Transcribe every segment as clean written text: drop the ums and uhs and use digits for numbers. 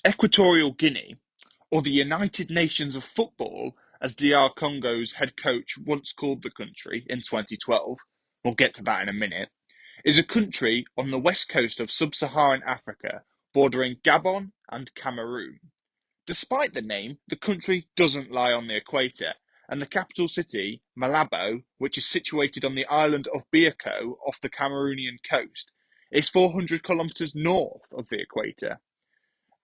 Equatorial Guinea, or the United Nations of Football, as DR Congo's head coach once called the country in 2012, we'll get to that in a minute, is a country on the west coast of sub-Saharan Africa, bordering Gabon and Cameroon. Despite the name, the country doesn't lie on the equator, and the capital city, Malabo, which is situated on the island of Biako off the Cameroonian coast, is 400 kilometres north of the equator.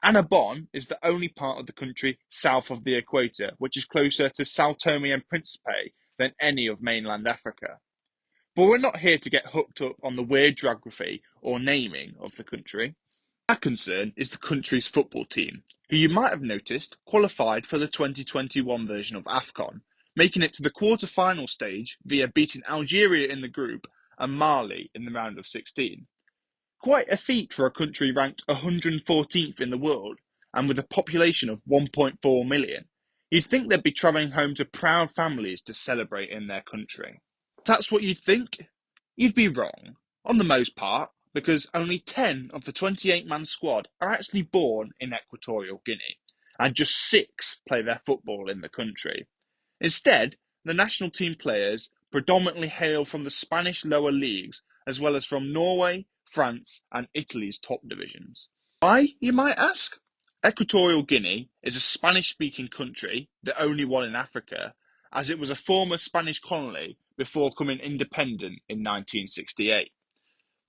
Annabon is the only part of the country south of the equator, which is closer to Sao Tome and Principe than any of mainland Africa. But we're not here to get hooked up on the weird geography or naming of the country. Our concern is the country's football team, who you might have noticed qualified for the 2021 version of Afcon, making it to the quarter-final stage via beating Algeria in the group and Mali in the round of 16. Quite a feat for a country ranked 114th in the world and with a population of 1.4 million. You'd think they'd be travelling home to proud families to celebrate in their country. If that's what you'd think, you'd be wrong, on the most part, because only 10 of the 28-man squad are actually born in Equatorial Guinea, and just 6 play their football in the country. Instead, the national team players predominantly hail from the Spanish lower leagues, as well as from Norway, France, and Italy's top divisions. Why, you might ask? Equatorial Guinea is a Spanish-speaking country, the only one in Africa, as it was a former Spanish colony before becoming independent in 1968.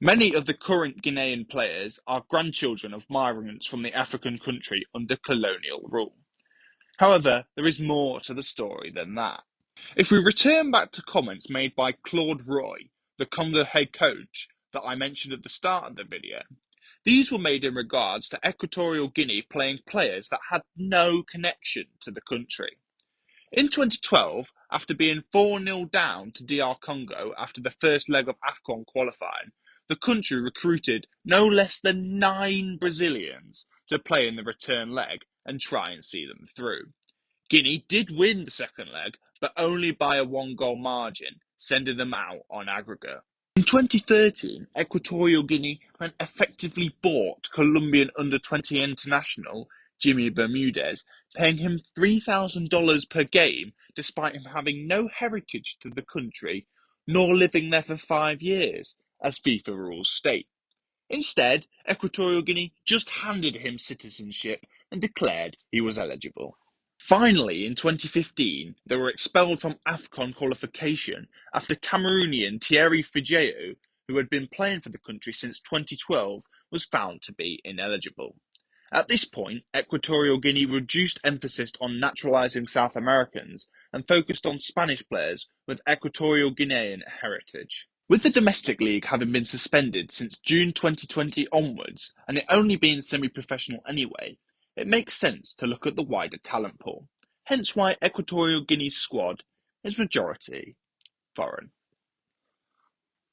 Many of the current Guinean players are grandchildren of migrants from the African country under colonial rule. However, there is more to the story than that. If we return back to comments made by Claude Roy, the Congo head coach that I mentioned at the start of the video, these were made in regards to Equatorial Guinea playing players that had no connection to the country. In 2012, after being 4-0 down to DR Congo after the first leg of Afcon qualifying, the country recruited no less than 9 Brazilians to play in the return leg and try and see them through. Guinea did win the second leg, but only by a 1-goal margin, sending them out on aggregate. In 2013, Equatorial Guinea had effectively bought Colombian under-20 international Jimmy Bermudez, paying him $3,000 per game despite him having no heritage to the country nor living there for 5 years, as FIFA rules state. Instead, Equatorial Guinea just handed him citizenship and declared he was eligible. Finally, in 2015, they were expelled from Afcon qualification after Cameroonian Thierry Figeo, who had been playing for the country since 2012, was found to be ineligible. At this point, Equatorial Guinea reduced emphasis on naturalising South Americans and focused on Spanish players with Equatorial Guinean heritage. With the domestic league having been suspended since June 2020 onwards, and it only being semi-professional anyway, it makes sense to look at the wider talent pool, hence why Equatorial Guinea's squad is majority foreign.